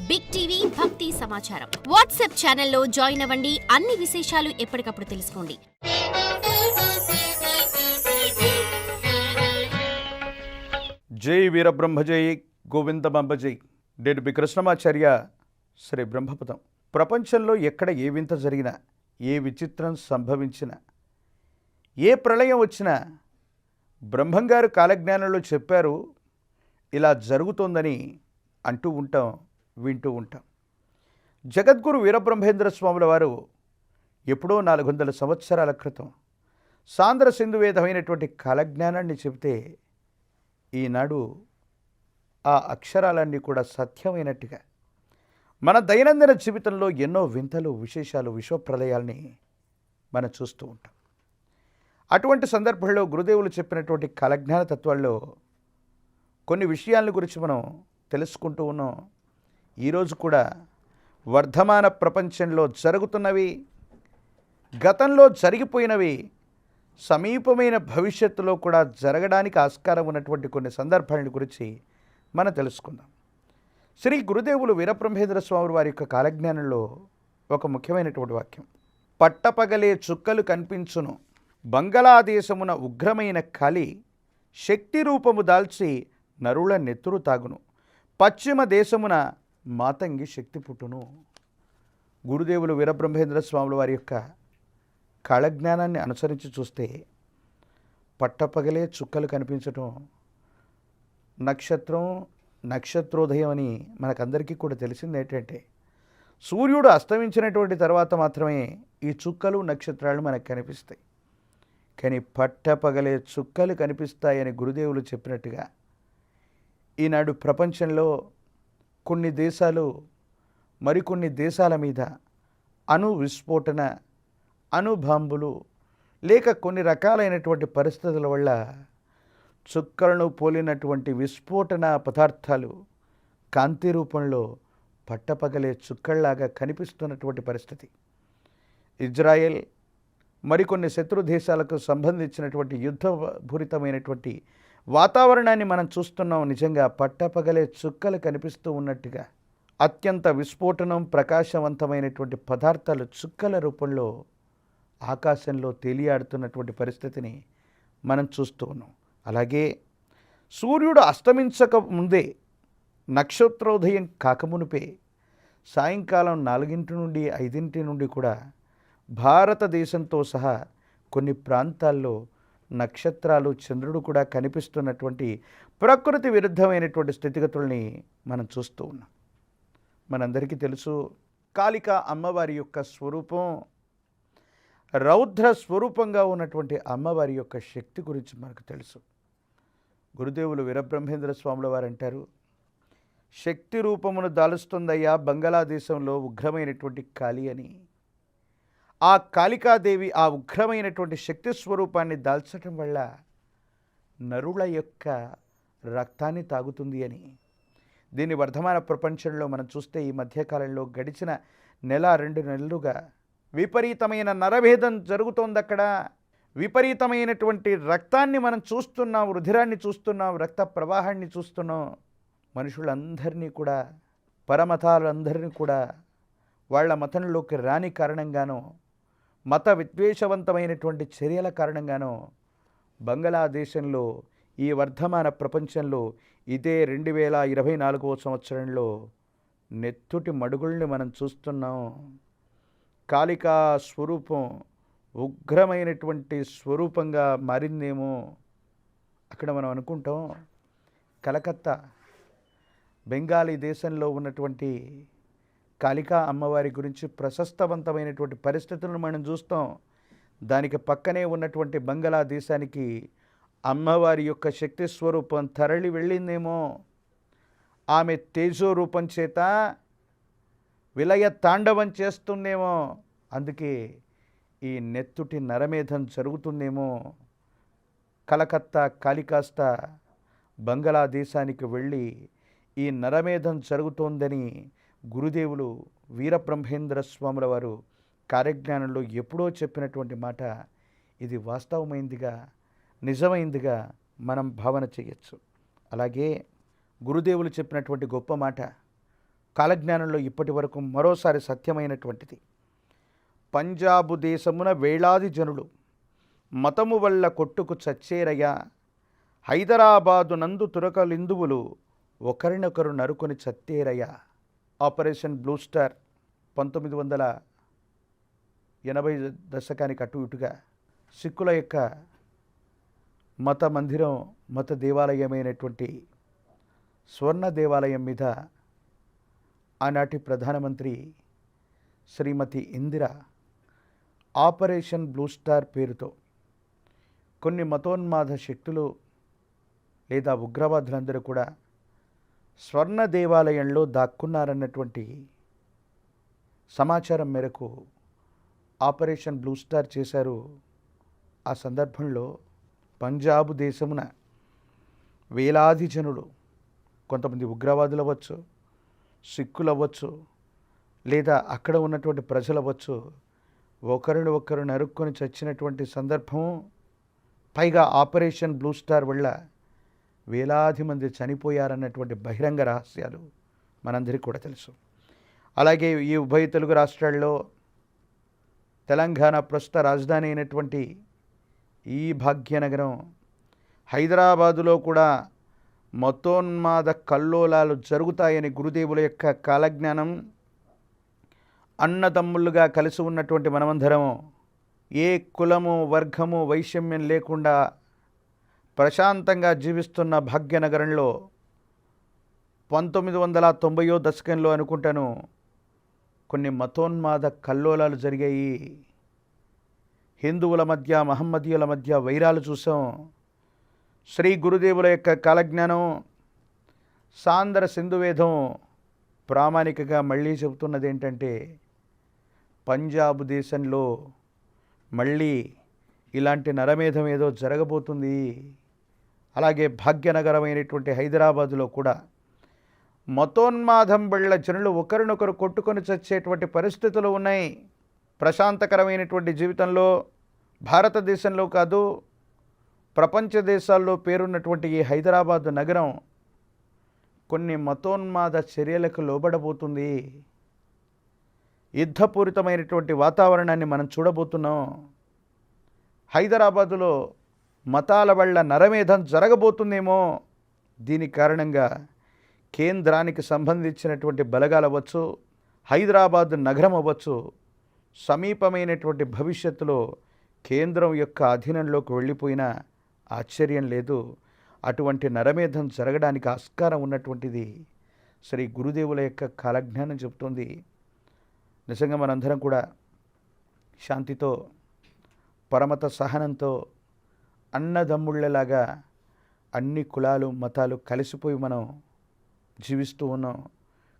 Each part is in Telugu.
బిగ్ టీవీ భక్తి సమాచారం వాట్సాప్ ఛానల్లో జాయిన్ అవ్వండి. అన్ని విశేషాలు ఎప్పటికప్పుడు తెలుసుకోండి. జై వీరబ్రహ్మ జై గోవిందమంబ జై. నేను బి కృష్ణమాచార్య, శ్రీ బ్రహ్మపదం. ప్రపంచంలో ఎక్కడ ఏ వింత జరిగినా, ఏ విచిత్రం సంభవించినా, ఏ ప్రళయం వచ్చినా బ్రహ్మంగారు కాలజ్ఞానంలో చెప్పారు, ఇలా జరుగుతోందని అంటూ ఉంటాం, వింటూ ఉంటాం. జగద్గురు వీరబ్రహ్మేంద్ర స్వాముల వారు ఎప్పుడో 400 సంవత్సరాల క్రితం సాంద్ర సింధువేదమైనటువంటి కాలజ్ఞానాన్ని చెబితే ఈనాడు ఆ అక్షరాలన్నీ కూడా సత్యమైనట్టుగా మన దైనందిన జీవితంలో ఎన్నో వింతలు, విశేషాలు, విశ్వప్రలయాల్ని మనం చూస్తూ ఉంటాం. అటువంటి సందర్భంలో గురుదేవులు చెప్పినటువంటి కాలజ్ఞాన తత్వాల్లో కొన్ని విషయాల గురించి మనం తెలుసుకుంటూ ఉన్నాం. ఈరోజు కూడా వర్ధమాన ప్రపంచంలో జరుగుతున్నవి, గతంలో జరిగిపోయినవి, సమీపమైన భవిష్యత్తులో కూడా జరగడానికి ఆస్కారం ఉన్నటువంటి కొన్ని సందర్భాల గురించి మనం తెలుసుకుందాం. శ్రీ గురుదేవులు వీరబ్రహ్మేంద్ర స్వామి వారి యొక్క కాలజ్ఞానంలో ఒక ముఖ్యమైనటువంటి వాక్యం, పట్టపగలే చుక్కలు కనిపించును, బంగళాదేశమున ఉగ్రమైన కలి శక్తి రూపము దాల్చి నరుల నెత్తురు తాగును, పశ్చిమ దేశమున మాతంగి శక్తి పుట్టును. గురుదేవులు వీరబ్రహ్మేంద్ర స్వాముల వారి యొక్క కాలజ్ఞానాన్ని అనుసరించి చూస్తే పట్టపగలే చుక్కలు కనిపించటం, నక్షత్రం, నక్షత్రోదయం అని మనకందరికీ కూడా తెలిసింది ఏంటంటే సూర్యుడు అస్తమించినటువంటి తర్వాత మాత్రమే ఈ చుక్కలు, నక్షత్రాలు మనకు కనిపిస్తాయి. కానీ పట్టపగలే చుక్కలు కనిపిస్తాయని గురుదేవులు చెప్పినట్టుగా ఈనాడు ప్రపంచంలో కొన్ని దేశాలు మరికొన్ని దేశాల మీద అణు విస్ఫోటన, అణుబాంబులు లేక కొన్ని రకాలైనటువంటి పరిస్థితుల వల్ల చుక్కలను పోలినటువంటి విస్ఫోటన పదార్థాలు కాంతి రూపంలో పట్టపగలే చుక్కల్లాగా కనిపిస్తున్నటువంటి పరిస్థితి. ఇజ్రాయెల్ మరికొన్ని శత్రు దేశాలకు సంబంధించినటువంటి యుద్ధపూరితమైనటువంటి వాతావరణాన్ని మనం చూస్తున్నాం. నిజంగా పట్టపగలే చుక్కలు కనిపిస్తూ ఉన్నట్టుగా అత్యంత విస్ఫోటనం, ప్రకాశవంతమైనటువంటి పదార్థాలు చుక్కల రూపంలో ఆకాశంలో తేలియాడుతున్నటువంటి పరిస్థితిని మనం చూస్తూ ఉన్నాం. అలాగే సూర్యుడు అస్తమించక ముందే, నక్షత్రోదయం కాకమునిపే సాయంకాలం 4 నుండి 5 నుండి కూడా భారతదేశంతో సహా కొన్ని ప్రాంతాల్లో నక్షత్రాలు, చంద్రుడు కూడా కనిపిస్తున్నటువంటి ప్రకృతి విరుద్ధమైనటువంటి స్థితిగతుల్ని మనం చూస్తూ ఉన్నాం. మనందరికీ తెలుసు, కాళికా అమ్మవారి యొక్క స్వరూపం, రౌద్ర స్వరూపంగా ఉన్నటువంటి అమ్మవారి యొక్క శక్తి గురించి మనకు తెలుసు. గురుదేవులు వీరబ్రహ్మేంద్ర స్వాముల వారు అంటారు, శక్తి రూపమును దాలుస్తుందయ్యా బంగాళాదేశంలో ఉగ్రమైనటువంటి కాళి అని. ఆ కాళికాదేవి ఆ ఉగ్రమైనటువంటి శక్తి స్వరూపాన్ని దాల్చటం వల్ల నరుల యొక్క రక్తాన్ని తాగుతుంది అని. దీన్ని వర్ధమాన ప్రపంచంలో మనం చూస్తే ఈ మధ్యకాలంలో గడిచిన 1-2 నెలలుగా విపరీతమైన నరభేదం జరుగుతోంది. అక్కడ విపరీతమైనటువంటి రక్తాన్ని మనం చూస్తున్నాం, రుధిరాన్ని చూస్తున్నాం, రక్త ప్రవాహాన్ని చూస్తున్నాం. మనుషులందరినీ కూడా, పరమతాలందరినీ కూడా వాళ్ళ మతంలోకి రాని కారణంగానో, మత విద్వేషవంతమైనటువంటి చర్యల కారణంగానో బంగ్లాదేశంలో, ఈ వర్ధమాన ప్రపంచంలో ఇదే 2024వ సంవత్సరంలో నెత్తుటి మడుగుల్ని మనం చూస్తున్నాం. కాళికా స్వరూపం ఉగ్రమైనటువంటి స్వరూపంగా మారిందేమో. అక్కడ మనం అనుకుంటాం, కలకత్తా బెంగాలీ దేశంలో ఉన్నటువంటి కాళికా అమ్మవారి గురించి ప్రశస్తవంతమైనటువంటి పరిస్థితులను మనం చూస్తాం. దానికి పక్కనే ఉన్నటువంటి బంగ్లాదేశానికి అమ్మవారి యొక్క శక్తి స్వరూపం తరలి వెళ్ళిందేమో. ఆమె తేజో రూపం చేత విలయ తాండవం చేస్తుందేమో. అందుకే ఈ నెత్తుటి నరమేధం జరుగుతుందేమో. కలకత్తా కాళికాస్త బంగ్లాదేశానికి వెళ్ళి ఈ నరమేధం జరుగుతోందని గురుదేవులు వీరబ్రహ్మేంద్ర స్వాముల వారు కార్యజ్ఞానంలో ఎప్పుడో చెప్పినటువంటి మాట ఇది వాస్తవమైందిగా, నిజమైందిగా మనం భావన చేయొచ్చు. అలాగే గురుదేవులు చెప్పినటువంటి గొప్ప మాట, కాలజ్ఞానంలో ఇప్పటి వరకు మరోసారి సత్యమైనటువంటిది. పంజాబు దేశమున వేలాది జనులు మతము వల్ల కొట్టుకు చచ్చేరయ్యా, హైదరాబాదు నందు తురకలిందువులు ఒకరినొకరు నరుకొని చత్తేరయ్యా. ఆపరేషన్ బ్లూ స్టార్ 1980 దశకానికి అటు ఇటుగా సిక్కుల యొక్క మత మందిరం, మత దేవాలయమైనటువంటి స్వర్ణ దేవాలయం మీద ఆనాటి ప్రధానమంత్రి శ్రీమతి ఇందిర ఆపరేషన్ బ్లూ స్టార్ పేరుతో కొన్ని మతోన్మాద శక్తులు లేదా ఉగ్రవాదులందరూ కూడా స్వర్ణ దేవాలయంలో దాక్కున్నారన్నటువంటి సమాచారం మేరకు ఆపరేషన్ బ్లూ స్టార్ చేశారు. ఆ సందర్భంలో పంజాబు దేశమున వేలాది జనులు, కొంతమంది ఉగ్రవాదులు అవ్వచ్చు, సిక్కులు అవ్వచ్చు, లేదా అక్కడ ఉన్నటువంటి ప్రజలు అవ్వచ్చు, ఒకరిని ఒకరు నరుక్కొని చచ్చినటువంటి సందర్భం. పైగా ఆపరేషన్ బ్లూ స్టార్ వల్ల వేలాది మంది చనిపోయారన్నటువంటి బహిరంగ రహస్యాలు మనందరికీ కూడా తెలుసు. అలాగే ఈ ఉభయ తెలుగు రాష్ట్రాల్లో తెలంగాణ ప్రస్తుత రాజధాని అయినటువంటి ఈ భాగ్యనగరం హైదరాబాదులో కూడా మతోన్మాద కల్లోలాలు జరుగుతాయని గురుదేవుల యొక్క కాలజ్ఞానం. అన్నదమ్ములుగా కలిసి ఉన్నటువంటి మనమందరం ఏ కులము, వర్గము, వైషమ్యం లేకుండా ప్రశాంతంగా జీవిస్తున్న భాగ్యనగరంలో 1990 దశకంలో అనుకుంటాను కొన్ని మతోన్మాద కల్లోలాలు జరిగాయి. హిందువుల మధ్య, మహమ్మదీయుల మధ్య వైరాలు చూసాం. శ్రీ గురుదేవుల యొక్క కాలజ్ఞానం, సాందర సింధువేదం ప్రామాణికంగా మళ్ళీ చెబుతున్నది ఏంటంటే పంజాబ్ దేశంలో మళ్ళీ ఇలాంటి నరమేధం ఏదో జరగబోతుంది. అలాగే భాగ్యనగరమైనటువంటి హైదరాబాదులో కూడా మతోన్మాదం వల్ల జనులు ఒకరినొకరు కొట్టుకొని చచ్చేటువంటి పరిస్థితులు ఉన్నాయి. ప్రశాంతకరమైనటువంటి జీవితంలో భారతదేశంలో కాదు, ప్రపంచ దేశాల్లో పేరున్నటువంటి ఈ హైదరాబాదు నగరం కొన్ని మతోన్మాద చర్యలకు లోబడబోతుంది. యుద్ధపూరితమైనటువంటి వాతావరణాన్ని మనం చూడబోతున్నాం. హైదరాబాదులో మతాల వల్ల నరమేధం జరగబోతుందేమో. దీని కారణంగా కేంద్రానికి సంబంధించినటువంటి బలగాలు అవ్వచ్చు, హైదరాబాద్ నగరం అవ్వచ్చు, సమీపమైనటువంటి భవిష్యత్తులో కేంద్రం యొక్క అధీనంలోకి వెళ్ళిపోయినా ఆశ్చర్యం లేదు. అటువంటి నరమేధం జరగడానికి ఆస్కారం ఉన్నటువంటిది శ్రీ గురుదేవుల యొక్క కాలజ్ఞానం చెబుతుంది. నిజంగా మనందరం కూడా శాంతితో, పరమత సహనంతో, అన్నదమ్ముళ్ళలాగా అన్ని కులాలు, మతాలు కలిసిపోయి మనం జీవిస్తూ ఉన్నాం.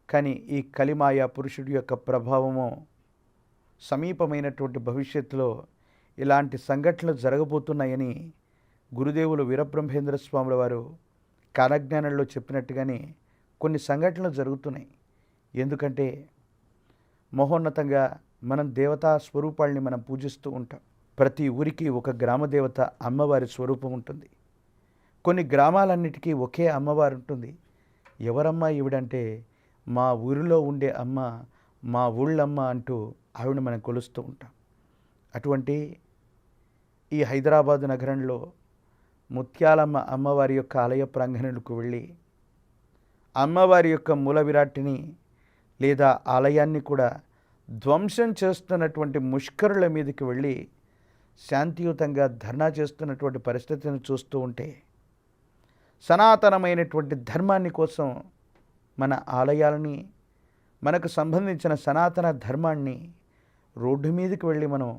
కానీ ఈ కలిమాయ పురుషుడి యొక్క ప్రభావము సమీపమైనటువంటి భవిష్యత్తులో ఇలాంటి సంఘటనలు జరగబోతున్నాయని గురుదేవులు వీరబ్రహ్మేంద్ర స్వాముల వారు కాలజ్ఞానంలో చెప్పినట్టుగానే కొన్ని సంఘటనలు జరుగుతున్నాయి. ఎందుకంటే మహోన్నతంగా మనం దేవతా స్వరూపాల్ని మనం పూజిస్తూ ఉంటాం. ప్రతి ఊరికి ఒక గ్రామదేవత అమ్మవారి స్వరూపం ఉంటుంది. కొన్ని గ్రామాలన్నిటికీ ఒకే అమ్మవారు ఉంటుంది. ఎవరమ్మా ఈవిడంటే మా ఊరిలో ఉండే అమ్మ, మా ఊళ్ళమ్మ అంటూ ఆవిడ మనం కొలుస్తూ ఉంటాం. అటువంటి ఈ హైదరాబాదు నగరంలో ముత్యాలమ్మ అమ్మవారి యొక్క ఆలయ ప్రాంగణంకు వెళ్ళి అమ్మవారి యొక్క మూల విరాట్ని లేదా ఆలయాన్ని కూడా ధ్వంసం చేస్తున్నటువంటి ముష్కరుల మీదకి వెళ్ళి శాంతియుతంగా ధర్నా చేస్తున్నటువంటి పరిస్థితిని చూస్తూ ఉంటే సనాతనమైనటువంటి ధర్మాన్ని కోసం మన ఆలయాలని, మనకు సంబంధించిన సనాతన ధర్మాన్ని రోడ్డు మీదకి వెళ్ళి మనం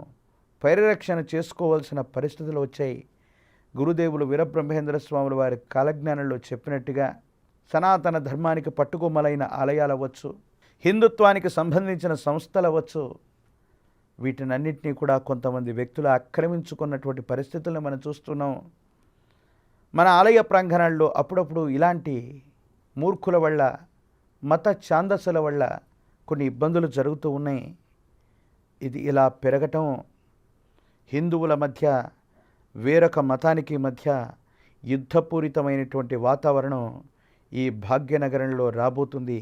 పరిరక్షణ చేసుకోవాల్సిన పరిస్థితులు వచ్చాయి. గురుదేవులు వీరబ్రహ్మేంద్ర స్వాముల వారి కాలజ్ఞానంలో చెప్పినట్టుగా సనాతన ధర్మానికి పట్టుకొమ్మలైన ఆలయాలు అవ్వచ్చు, హిందుత్వానికి సంబంధించిన సంస్థలు అవ్వచ్చు, వీటినన్నింటినీ కూడా కొంతమంది వ్యక్తులు ఆక్రమించుకున్నటువంటి పరిస్థితులను మనం చూస్తున్నాం. మన ఆలయ ప్రాంగణాల్లో అప్పుడప్పుడు ఇలాంటి మూర్ఖుల వల్ల, మత ఛాందసుల వల్ల కొన్ని ఇబ్బందులు జరుగుతూ ఉన్నాయి. ఇది ఇలా పెరగటం హిందువుల మధ్య, వేరొక మతానికి మధ్య యుద్ధపూరితమైనటువంటి వాతావరణం ఈ భాగ్యనగరంలో రాబోతుంది.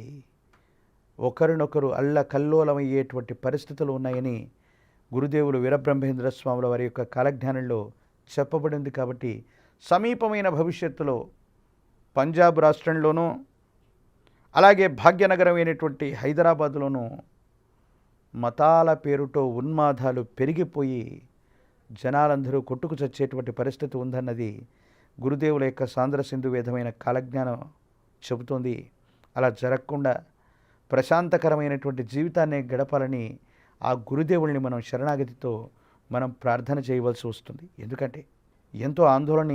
ఒకరినొకరు అల్లకల్లోలమయ్యేటువంటి పరిస్థితులు ఉన్నాయని గురుదేవులు వీరబ్రహ్మేంద్ర స్వాముల వారి యొక్క కాలజ్ఞానంలో చెప్పబడింది. కాబట్టి సమీపమైన భవిష్యత్తులో పంజాబ్ రాష్ట్రంలోనూ అలాగే భాగ్యనగరమైనటువంటి హైదరాబాదులోనూ మతాల పేరుతో ఉన్మాదాలు పెరిగిపోయి జనాలందరూ కొట్టుకు చచ్చేటువంటి పరిస్థితి ఉందన్నది గురుదేవుల యొక్క సాంద్ర సింధు వేదమైన కాలజ్ఞానం చెబుతోంది. అలా జరగకుండా ప్రశాంతకరమైనటువంటి జీవితాన్ని గడపాలని ఆ గురుదేవుల్ని మనం శరణాగతితో మనం ప్రార్థన చేయవలసి వస్తుంది. ఎందుకంటే ఎంతో ఆందోళన,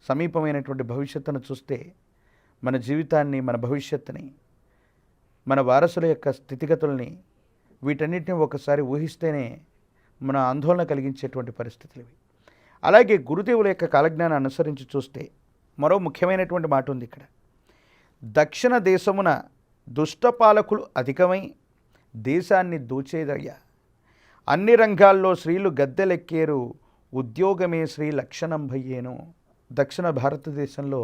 సమీపమైనటువంటి భవిష్యత్తును చూస్తే మన జీవితాన్ని, మన భవిష్యత్తుని, మన వారసుల యొక్క స్థితిగతుల్ని వీటన్నిటిని ఒకసారి ఊహిస్తేనే మన ఆందోళన కలిగించేటువంటి పరిస్థితులు ఇవి. అలాగే గురుదేవుల యొక్క కాలజ్ఞానం అనుసరించి చూస్తే మరో ముఖ్యమైనటువంటి మాట ఉంది ఇక్కడ. దక్షిణ దేశమున దుష్టపాలకులు అధికమై దేశాన్ని దోచేదయ్యా, అన్ని రంగాల్లో స్త్రీలు గద్దెలెక్కేరు, ఉద్యోగమే స్త్రీ లక్షణం భయ్యేను. దక్షిణ భారతదేశంలో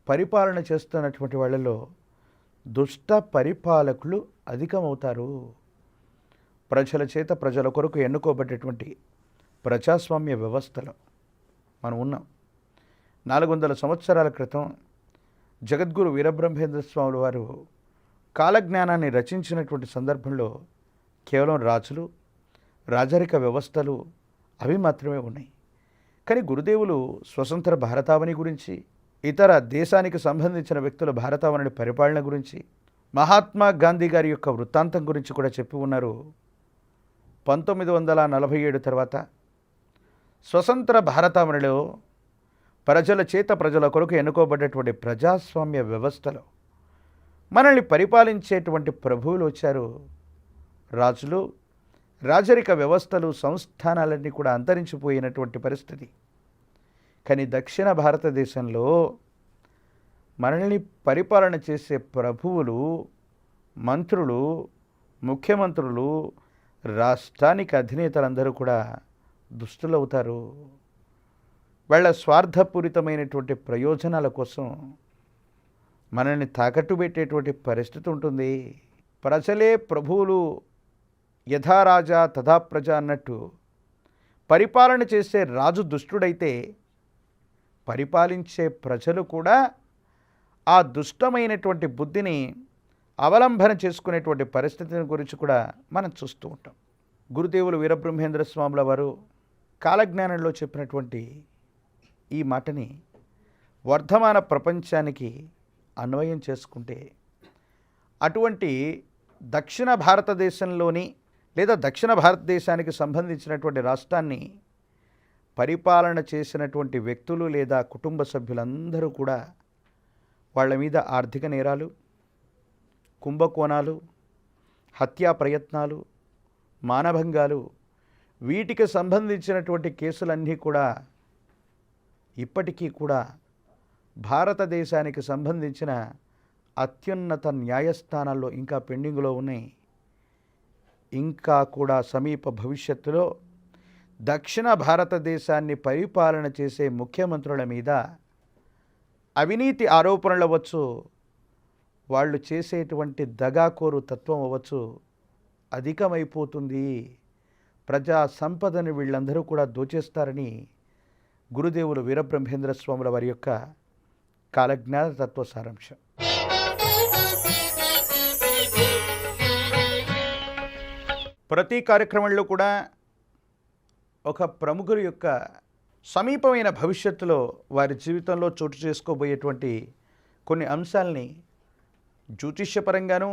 పరిపాలన చేస్తున్నటువంటి వాళ్ళలో దుష్ట పరిపాలకులు అధికమవుతారు. ప్రజల చేత ప్రజల కొరకు ఎన్నుకోబడ్డటువంటి ప్రజాస్వామ్య వ్యవస్థలో మనం ఉన్నాం. 400 సంవత్సరాల క్రితం జగద్గురు వీరబ్రహ్మేంద్ర స్వాముల వారు కాలజ్ఞానాన్ని రచించినటువంటి సందర్భంలో కేవలం రాజులు, రాజరిక వ్యవస్థలు అవి మాత్రమే ఉన్నాయి. కానీ గురుదేవులు స్వతంత్ర భారతావని గురించి, ఇతర దేశానికి సంబంధించిన వ్యక్తుల భారతావని పరిపాలన గురించి, మహాత్మా గాంధీ గారి యొక్క వృత్తాంతం గురించి కూడా చెప్పి ఉన్నారు. 1947 తర్వాత స్వతంత్ర భారతావనిలో ప్రజల చేత ప్రజల కొరకు ఎన్నుకోబడ్డటువంటి ప్రజాస్వామ్య వ్యవస్థలో మనల్ని పరిపాలించేటువంటి ప్రభువులు వచ్చారు. రాజులు, రాజరిక వ్యవస్థలు, సంస్థానాలన్నీ కూడా అంతరించిపోయినటువంటి పరిస్థితి. కానీ దక్షిణ భారతదేశంలో మనల్ని పరిపాలన చేసే ప్రభువులు, మంత్రులు, ముఖ్యమంత్రులు, రాష్ట్రానికి అధినేతలందరూ కూడా దుష్టులవుతారు. వాళ్ళ స్వార్థపూరితమైనటువంటి ప్రయోజనాల కోసం మనల్ని తాకట్టు పెట్టేటువంటి పరిస్థితి ఉంటుంది. ప్రజలే ప్రభువులు, యథా రాజా తథా ప్రజ అన్నట్టు పరిపాలన చేసే రాజు దుష్టుడైతే పరిపాలించే ప్రజలు కూడా ఆ దుష్టమైనటువంటి బుద్ధిని అవలంబన చేసుకునేటువంటి పరిస్థితిని గురించి కూడా మనం చూస్తూ ఉంటాం. గురుదేవులు వీరబ్రహ్మేంద్ర స్వాముల వారు కాలజ్ఞానంలో చెప్పినటువంటి ఈ మాటని వర్ధమాన ప్రపంచానికి అన్వయం చేసుకుంటే అటువంటి దక్షిణ భారతదేశంలోని లేదా దక్షిణ భారతదేశానికి సంబంధించినటువంటి రాష్ట్రాన్ని పరిపాలన చేసినటువంటి వ్యక్తులు లేదా కుటుంబ సభ్యులందరూ కూడా వాళ్ళ మీద ఆర్థిక నేరాలు, కుంభకోణాలు, హత్యా ప్రయత్నాలు, మానభంగాలు, వీటికి సంబంధించినటువంటి కేసులన్నీ కూడా ఇప్పటికీ కూడా భారతదేశానికి సంబంధించిన అత్యున్నత న్యాయస్థానాల్లో ఇంకా పెండింగ్లో ఉన్నాయి. ఇంకా కూడా సమీప భవిష్యత్తులో దక్షిణ భారతదేశాన్ని పరిపాలన చేసే ముఖ్యమంత్రుల మీద అవినీతి ఆరోపణలు అవ్వచ్చు, వాళ్ళు చేసేటువంటి దగాకోరు తత్వం అవ్వచ్చు అధికమైపోతుంది. ప్రజా సంపదను వీళ్ళందరూ కూడా దోచేస్తారని గురుదేవులు వీరబ్రహ్మేంద్ర స్వాముల వారి యొక్క కాలజ్ఞాన తత్వ సారాంశం. ప్రతి కార్యక్రమంలో కూడా ఒక ప్రముఖుల యొక్క సమీపమైన భవిష్యత్తులో వారి జీవితంలో చోటు చేసుకోబోయేటువంటి కొన్ని అంశాలని జ్యోతిష్యపరంగాను,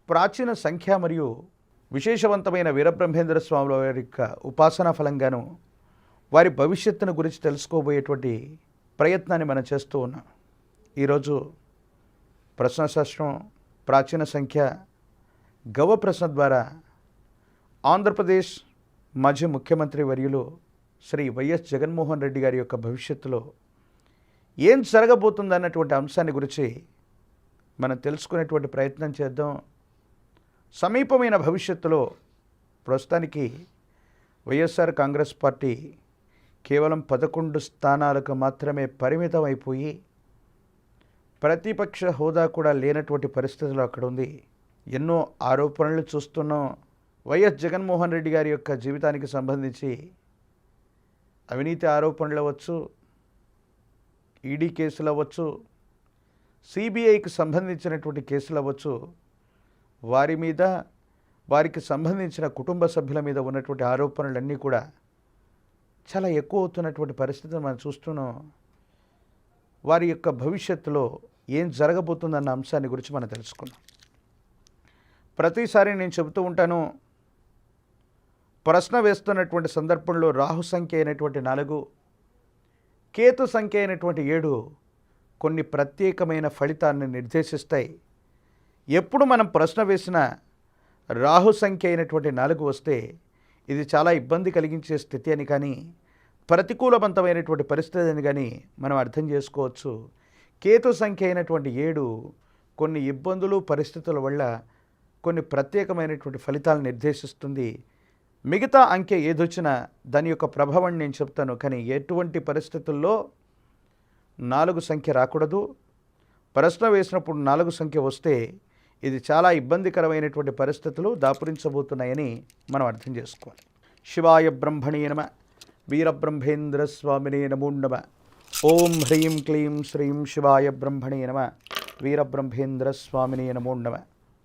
ప్రాచీన సంఖ్య మరియు విశేషవంతమైన వీరబ్రహ్మేంద్ర స్వాముల వారి యొక్క ఉపాసనా ఫలంగాను వారి భవిష్యత్తును గురించి తెలుసుకోబోయేటువంటి ప్రయత్నాన్ని మనం చేస్తూ ఉన్నాం. ఈరోజు ప్రశ్నశాస్త్రం, ప్రాచీన సంఖ్య, గవ ప్రశ్న ద్వారా ఆంధ్రప్రదేశ్ మాజీ ముఖ్యమంత్రి వర్యులు శ్రీ వైఎస్ జగన్మోహన్ రెడ్డి గారి యొక్క భవిష్యత్తులో ఏం జరగబోతుందన్నటువంటి అంశాన్ని గురించి మనం తెలుసుకునేటువంటి ప్రయత్నం చేద్దాం. సమీపమైన భవిష్యత్తులో ప్రస్తుతానికి వైఎస్ఆర్ కాంగ్రెస్ పార్టీ కేవలం 11 స్థానాలకు మాత్రమే పరిమితం అయిపోయి ప్రతిపక్ష హోదా కూడా లేనటువంటి పరిస్థితులు అక్కడ ఉంది. ఎన్నో ఆరోపణలు చూస్తున్నాం. వైఎస్ జగన్మోహన్ రెడ్డి గారి యొక్క జీవితానికి సంబంధించి అవినీతి ఆరోపణలు అవ్వచ్చు, ఈడీ కేసులు అవ్వచ్చు, సిబిఐకి సంబంధించినటువంటి కేసులు అవ్వచ్చు, వారి మీద వారికి సంబంధించిన కుటుంబ సభ్యుల మీద ఉన్నటువంటి ఆరోపణలన్నీ కూడా చాలా ఎక్కువ అవుతున్నటువంటి పరిస్థితిని మనం చూస్తున్నాం. వారి యొక్క భవిష్యత్తులో ఏం జరగబోతుందన్న అంశాన్ని గురించి మనం తెలుసుకుందాం. ప్రతిసారి నేను చెబుతూ ఉంటాను, ప్రశ్న వేస్తున్నటువంటి సందర్భంలో రాహు సంఖ్య అయినటువంటి 4, కేతు సంఖ్య అయినటువంటి 7 కొన్ని ప్రత్యేకమైన ఫలితాన్ని నిర్దేశిస్తాయి. ఎప్పుడు మనం ప్రశ్న వేసిన రాహు సంఖ్య అయినటువంటి 4 వస్తే ఇది చాలా ఇబ్బంది కలిగించే స్థితి అని కానీ, ప్రతికూలవంతమైనటువంటి పరిస్థితి అని కానీ మనం అర్థం చేసుకోవచ్చు. కేతు సంఖ్య అయినటువంటి 7 కొన్ని ఇబ్బందులు, పరిస్థితుల వల్ల కొన్ని ప్రత్యేకమైనటువంటి ఫలితాలను నిర్దేశిస్తుంది. మిగతా అంకె ఏదొచ్చినా దాని యొక్క ప్రభావాన్ని నేను చెప్తాను, కానీ ఎటువంటి పరిస్థితుల్లో 4 సంఖ్య రాకూడదు. ప్రశ్న వేసినప్పుడు 4 సంఖ్య వస్తే ఇది చాలా ఇబ్బందికరమైనటువంటి పరిస్థితులు దాపురించబోతున్నాయని మనం అర్థం చేసుకోవాలి. శివాయ బ్రహ్మణే నమ, వీరబ్రహ్మేంద్ర స్వామినే నమో నమ. ఓం హ్రీం క్లీం శ్రీం శివాయ బ్రహ్మణే నమ, వీరబ్రహ్మేంద్ర స్వామినే నమో నమ.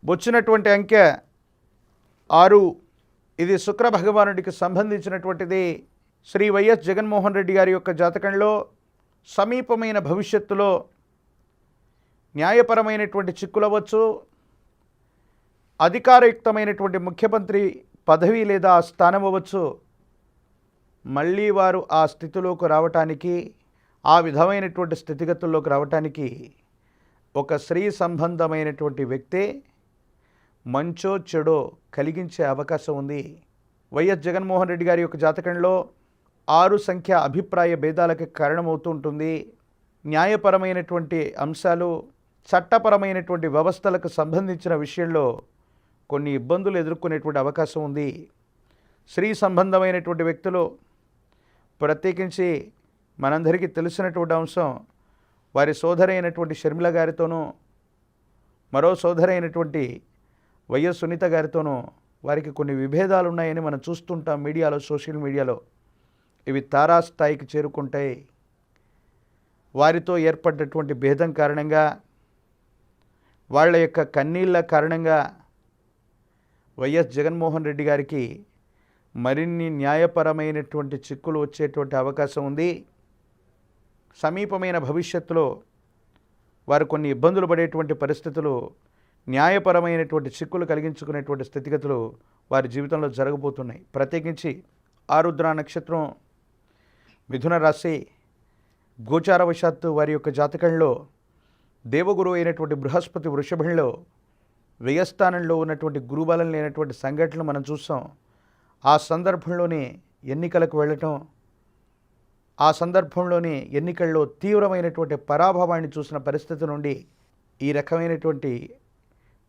వచ్చినటువంటి అంకె 6. ఇది శుక్ర భగవానుడికి సంబంధించినటువంటిది. శ్రీ వైఎస్ జగన్మోహన్ రెడ్డి గారి యొక్క జాతకంలో సమీపమైన భవిష్యత్తులో న్యాయపరమైనటువంటి చిక్కులవచ్చు, అధికారయుక్తమైనటువంటి ముఖ్యమంత్రి పదవి లేదా స్థానం అవ్వచ్చు, మళ్ళీ వారు ఆ స్థితిలోకి రావటానికి, ఆ విధమైనటువంటి స్థితిగతుల్లోకి రావటానికి ఒక స్త్రీ సంబంధమైనటువంటి వ్యక్తే మంచో చెడో కలిగించే అవకాశం ఉంది. వైఎస్ జగన్మోహన్ రెడ్డి గారి యొక్క జాతకంలో 6 సంఖ్య అభిప్రాయ భేదాలకు కారణమవుతూ ఉంటుంది. న్యాయపరమైనటువంటి అంశాలు, చట్టపరమైనటువంటి వ్యవస్థలకు సంబంధించిన విషయంలో కొన్ని ఇబ్బందులు ఎదుర్కొనేటువంటి అవకాశం ఉంది. స్త్రీ సంబంధమైనటువంటి వ్యక్తులు, ప్రత్యేకించి మనందరికీ తెలిసినటువంటి అంశం, వారి సోదరైనటువంటి షర్మిల గారితోనూ, మరో సోదరైనటువంటి వైఎస్ సునీత గారితోనూ వారికి కొన్ని విభేదాలు ఉన్నాయని మనం చూస్తుంటాం మీడియాలో, సోషల్ మీడియాలో. ఇవి తారాస్థాయికి చేరుకుంటాయి. వారితో ఏర్పడ్డటువంటి భేదం కారణంగా, వాళ్ళ యొక్క కన్నీళ్ళ కారణంగా వైఎస్ జగన్మోహన్ రెడ్డి గారికి మరిన్ని న్యాయపరమైనటువంటి చిక్కులు వచ్చేటువంటి అవకాశం ఉంది. సమీపమైన భవిష్యత్తులో వారు కొన్ని ఇబ్బందులు పడేటువంటి పరిస్థితులు, న్యాయపరమైనటువంటి చిక్కులు కలిగించుకునేటువంటి స్థితిగతులు వారి జీవితంలో జరగబోతున్నాయి. ప్రత్యేకించి ఆరుద్ర నక్షత్రం, మిథున రాశి, గోచారవశాత్తు వారి యొక్క జాతకంలో దేవగురు అయినటువంటి బృహస్పతి వృషభంలో వ్యయస్థానంలో ఉన్నటువంటి గురుబలం లేనటువంటి సంఘటనలు మనం చూసాం. ఆ సందర్భంలోనే ఎన్నికలకు వెళ్ళటం, ఆ సందర్భంలోనే ఎన్నికల్లో తీవ్రమైనటువంటి పరాభవాన్ని చూసిన పరిస్థితి నుండి ఈ రకమైనటువంటి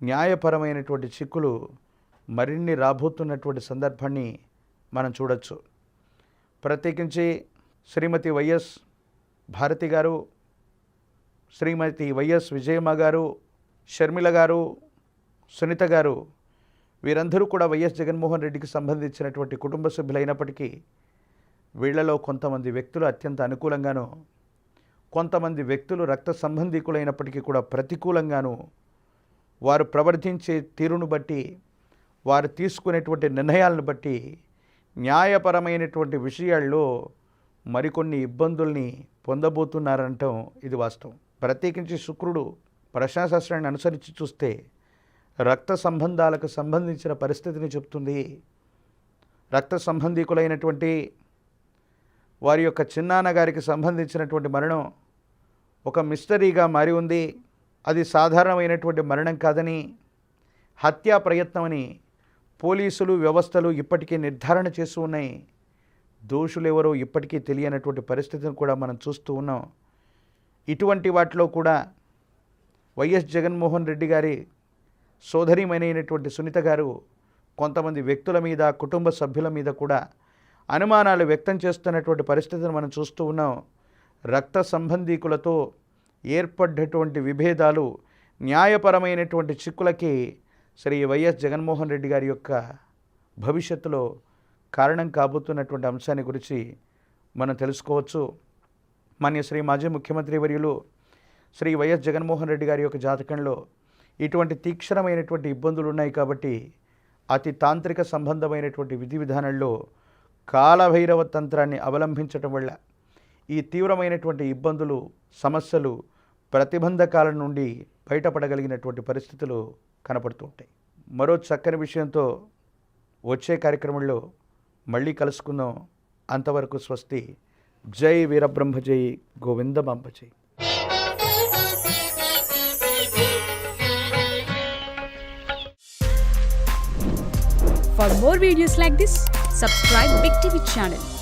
న్యాయపరమైనటువంటి చిక్కులు మరిన్ని రాబోతున్నటువంటి సందర్భాన్ని మనం చూడొచ్చు. ప్రత్యేకించి శ్రీమతి వైఎస్ భారతి గారు, శ్రీమతి వైఎస్ విజయమ్మ గారు, షర్మిల గారు, సునీత గారు, వీరందరూ కూడా వైఎస్ జగన్మోహన్ రెడ్డికి సంబంధించినటువంటి కుటుంబ సభ్యులైనప్పటికీ వీళ్లలో కొంతమంది వ్యక్తులు అత్యంత అనుకూలంగాను, కొంతమంది వ్యక్తులు రక్త సంబంధికులైనప్పటికీ కూడా ప్రతికూలంగాను, వారు ప్రవర్తించే తీరును బట్టి, వారు తీసుకునేటువంటి నిర్ణయాలను బట్టి న్యాయపరమైనటువంటి విషయాల్లో మరికొన్ని ఇబ్బందుల్ని పొందబోతున్నారంటాం ఇది వాస్తవం. ప్రత్యేకించి శుక్రుడు ప్రశ్నాశాస్త్రాన్ని అనుసరించి చూస్తే రక్త సంబంధాలకు సంబంధించిన పరిస్థితిని చెప్తుంది. రక్త సంబంధికులైనటువంటి వారి యొక్క చిన్నాన్నగారికి సంబంధించినటువంటి మరణం ఒక మిస్టరీగా మారి ఉంది. అది సాధారణమైనటువంటి మరణం కాదని, హత్యా ప్రయత్నమని పోలీసులు, వ్యవస్థలు ఇప్పటికీ నిర్ధారణ చేస్తూ ఉన్నాయి. దోషులెవరో ఇప్పటికీ తెలియనటువంటి పరిస్థితిని కూడా మనం చూస్తూ ఉన్నాం. ఇటువంటి వాటిలో కూడా వైఎస్ జగన్మోహన్ రెడ్డి గారి సోదరిమైనటువంటి సునీత గారు కొంతమంది వ్యక్తుల మీద, కుటుంబ సభ్యుల మీద కూడా అనుమానాలు వ్యక్తం చేస్తున్నటువంటి పరిస్థితిని మనం చూస్తూ ఉన్నాం. రక్త సంబంధీకులతో ఏర్పడ్డటువంటి విభేదాలు న్యాయపరమైనటువంటి చిక్కులకి శ్రీ వైఎస్ జగన్మోహన్ రెడ్డి గారి యొక్క భవిష్యత్తులో కారణం కాబోతున్నటువంటి అంశాన్ని గురించి మనం తెలుసుకోవచ్చు. మాన్య శ్రీ మాజీ ముఖ్యమంత్రి వర్యులు శ్రీ వైఎస్ జగన్మోహన్ రెడ్డి గారి యొక్క జాతకంలో ఇటువంటి తీక్షణమైనటువంటి ఇబ్బందులు ఉన్నాయి కాబట్టి అతి తాంత్రిక సంబంధమైనటువంటి విధి విధానంలో కాలభైరవ తంత్రాన్ని అవలంబించటం వల్ల ఈ తీవ్రమైనటువంటి ఇబ్బందులు, సమస్యలు, ప్రతిబంధకాల నుండి బయటపడగలిగినటువంటి పరిస్థితులు కనపడుతూ ఉంటాయి. మరో చక్కని విషయంతో వచ్చే కార్యక్రమంలో మళ్ళీ కలుసుకుందాం. అంతవరకు స్వస్తి. జై వీరబ్రహ్మ జై, గోవిందమాంబ జై. For more videos like this, subscribe Big TV channel.